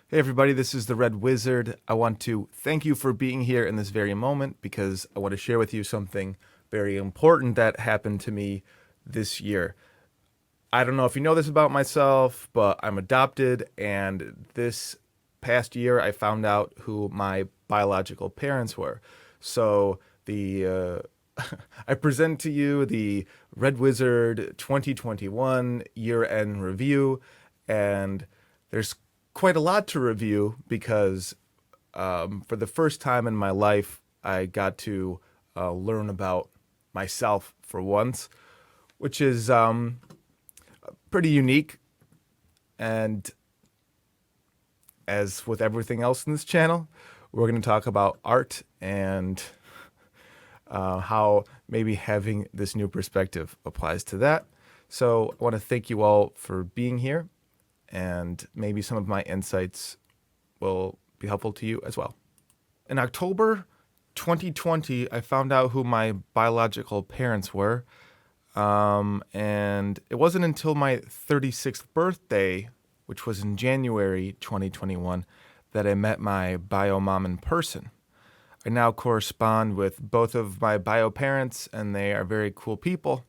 Hey everybody, this is the Red Wizard. I want to thank you for being here in this very moment because I want to share with you something very important that happened to me this year. I don't know if you know this about myself, but I'm adopted, and this past year I found out who my biological parents were. So I present to you the Red Wizard 2021 year-end review, and there's quite a lot to review because for the first time in my life, I got to learn about myself for once, which is pretty unique. And as with everything else in this channel, we're going to talk about art and how maybe having this new perspective applies to that. So I want to thank you all for being here, and maybe some of my insights will be helpful to you as well. In October 2020, I found out who my biological parents were, and it wasn't until my 36th birthday, which was in January 2021, that I met my bio mom in person. I now correspond with both of my bio parents, and they are very cool people.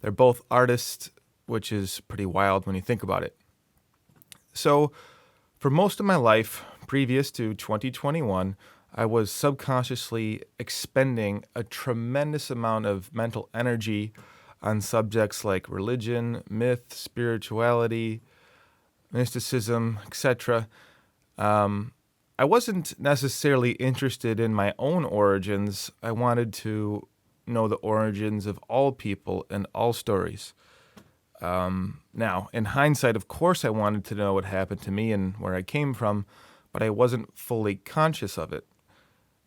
They're both artists, which is pretty wild when you think about it. So, for most of my life, previous to 2021, I was subconsciously expending a tremendous amount of mental energy on subjects like religion, myth, spirituality, mysticism, etc. I wasn't necessarily interested in my own origins. I wanted to know the origins of all people and all stories. Now, in hindsight, of course, I wanted to know what happened to me and where I came from, but I wasn't fully conscious of it.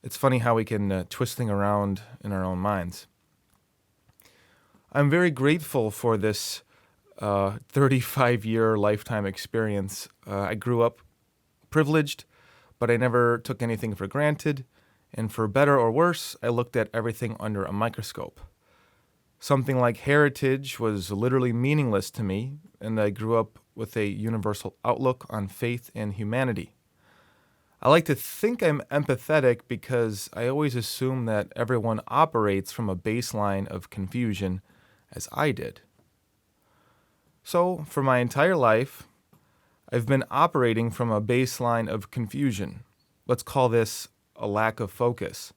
It's funny how we can twist things around in our own minds. I'm very grateful for this 35-year lifetime experience. I grew up privileged, but I never took anything for granted, and for better or worse, I looked at everything under a microscope. Something like heritage was literally meaningless to me, and I grew up with a universal outlook on faith and humanity. I like to think I'm empathetic because I always assume that everyone operates from a baseline of confusion, as I did. So, for my entire life, I've been operating from a baseline of confusion. Let's call this a lack of focus.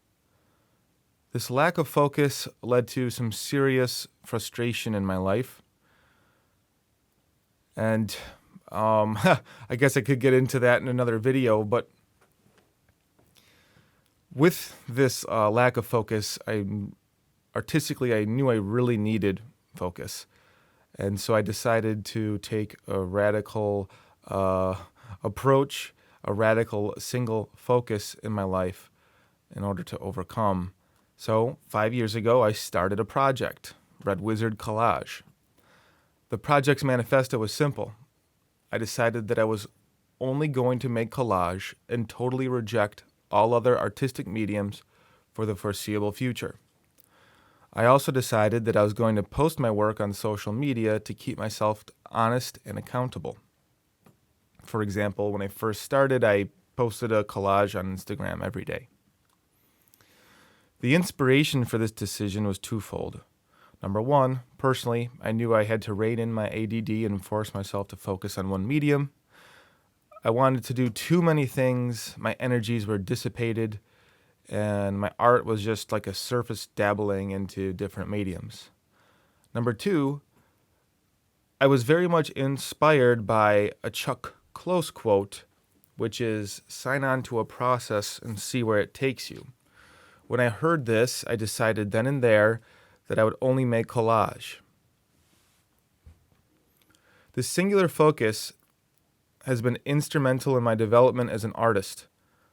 This lack of focus led to some serious frustration in my life. And I guess I could get into that in another video, but with this lack of focus, artistically, I knew I really needed focus. And so I decided to take a radical approach, a radical single focus in my life in order to overcome. So 5 years ago, I started a project, Red Wizard Collage. The project's manifesto was simple. I decided that I was only going to make collage and totally reject all other artistic mediums for the foreseeable future. I also decided that I was going to post my work on social media to keep myself honest and accountable. For example, when I first started, I posted a collage on Instagram every day. The inspiration for this decision was twofold. Number one, personally, I knew I had to rein in my ADD and force myself to focus on one medium. I wanted to do too many things, my energies were dissipated, and my art was just like a surface dabbling into different mediums. Number two, I was very much inspired by a Chuck Close quote, which is, "Sign on to a process and see where it takes you." When I heard this, I decided then and there that I would only make collage. This singular focus has been instrumental in my development as an artist.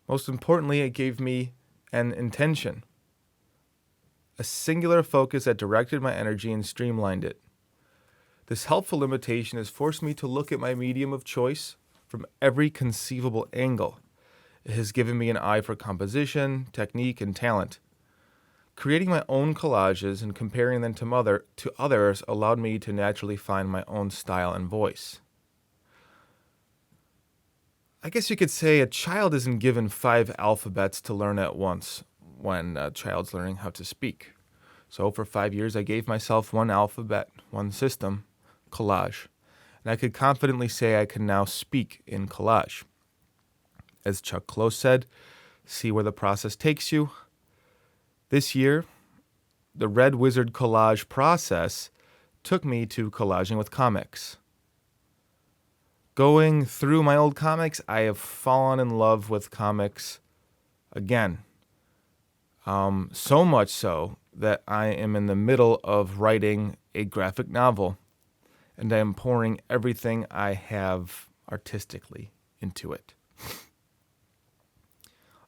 Most importantly, it gave me an intention. A singular focus that directed my energy and streamlined it. This helpful limitation has forced me to look at my medium of choice from every conceivable angle. It has given me an eye for composition, technique, and talent. Creating my own collages and comparing them to others allowed me to naturally find my own style and voice. I guess you could say a child isn't given 5 alphabets to learn at once when a child's learning how to speak. So for 5 years, I gave myself one alphabet, one system, COLLAGE. And I could confidently say I can now speak in COLLAGE. As Chuck Close said, see where the process takes you. This year, the Red Wizard collage process took me to collaging with comics. Going through my old comics, I have fallen in love with comics again. So much so that I am in the middle of writing a graphic novel, and I am pouring everything I have artistically into it.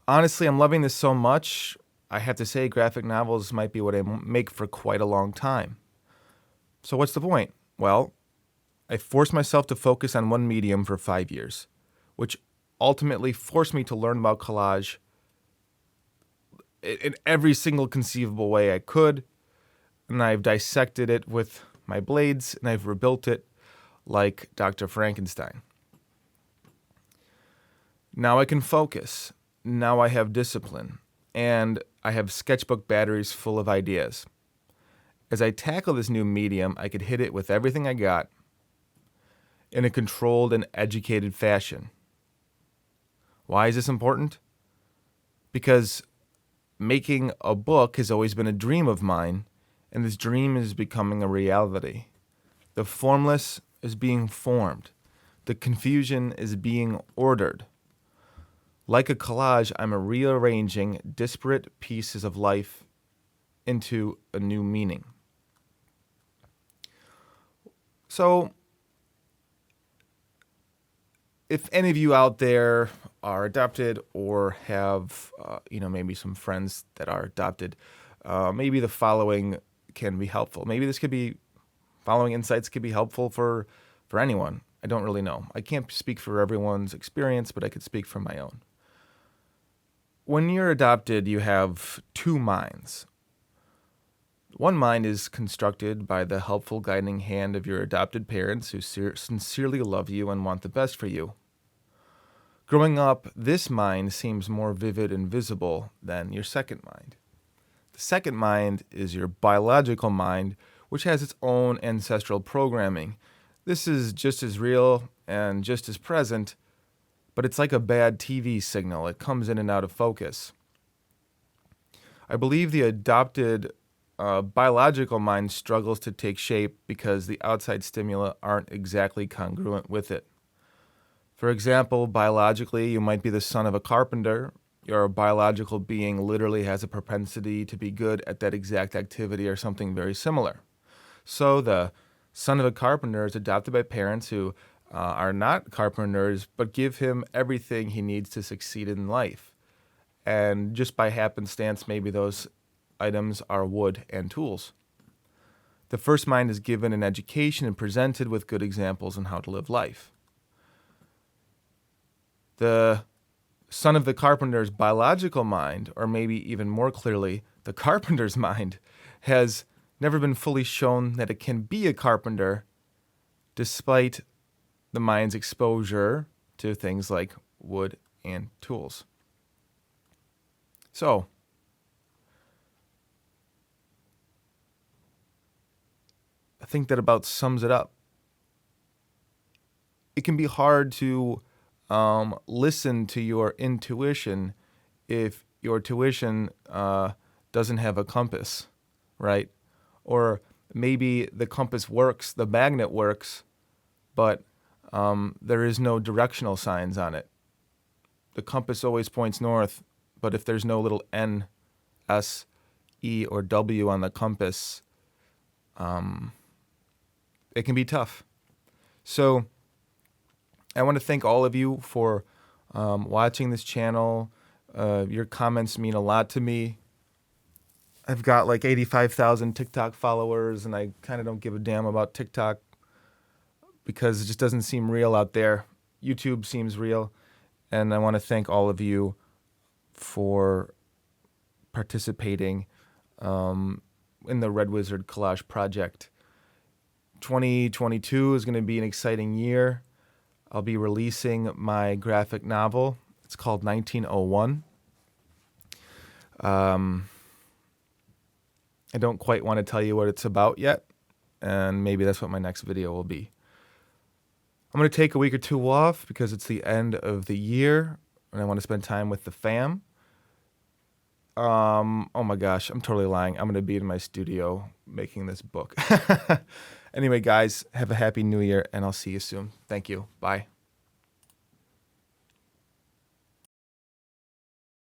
Honestly, I'm loving this so much, I have to say graphic novels might be what I make for quite a long time. So what's the point? Well, I forced myself to focus on one medium for 5 years, which ultimately forced me to learn about collage in every single conceivable way I could, and I've dissected it with my blades, and I've rebuilt it like Dr. Frankenstein. Now I can focus. Now I have discipline, and I have sketchbook batteries full of ideas. As I tackle this new medium, I could hit it with everything I got in a controlled and educated fashion. Why is this important? Because making a book has always been a dream of mine, and this dream is becoming a reality. The formless is being formed. The confusion is being ordered. Like a collage, I'm rearranging disparate pieces of life into a new meaning. So, if any of you out there are adopted or have, maybe some friends that are adopted, maybe the following can be helpful. Maybe following insights could be helpful for anyone. I don't really know. I can't speak for everyone's experience, but I could speak for my own. When you're adopted, you have two minds. One mind is constructed by the helpful guiding hand of your adopted parents who sincerely love you and want the best for you. Growing up, this mind seems more vivid and visible than your second mind. The second mind is your biological mind, which has its own ancestral programming. This is just as real and just as present, but it's like a bad TV signal. It comes in and out of focus. I believe the adopted biological mind struggles to take shape because the outside stimuli aren't exactly congruent with it. For example, biologically, you might be the son of a carpenter. Your biological being literally has a propensity to be good at that exact activity or something very similar. So the son of a carpenter is adopted by parents who are not carpenters, but give him everything he needs to succeed in life. And just by happenstance, maybe those items are wood and tools. The first mind is given an education and presented with good examples on how to live life. The son of the carpenter's biological mind, or maybe even more clearly, the carpenter's mind, has never been fully shown that it can be a carpenter despite the mind's exposure to things like wood and tools. So, I think that about sums it up. It can be hard to listen to your intuition if your tuition doesn't have a compass, right? Or maybe the compass works, the magnet works, but there is no directional signs on it. The compass always points north, but if there's no little N, S, E, or W on the compass, it can be tough. So I want to thank all of you for watching this channel. Your comments mean a lot to me. I've got like 85,000 TikTok followers, and I kind of don't give a damn about TikTok because it just doesn't seem real out there. YouTube seems real, and I want to thank all of you for participating in the Red Wizard Collage project. 2022 is going to be an exciting year. I'll be releasing my graphic novel. It's called 1901. I don't quite want to tell you what it's about yet, and maybe that's what my next video will be. I'm going to take a week or two off because it's the end of the year, and I want to spend time with the fam. Oh my gosh, I'm totally lying. I'm going to be in my studio making this book. Anyway, guys, have a happy new year, and I'll see you soon. Thank you. Bye.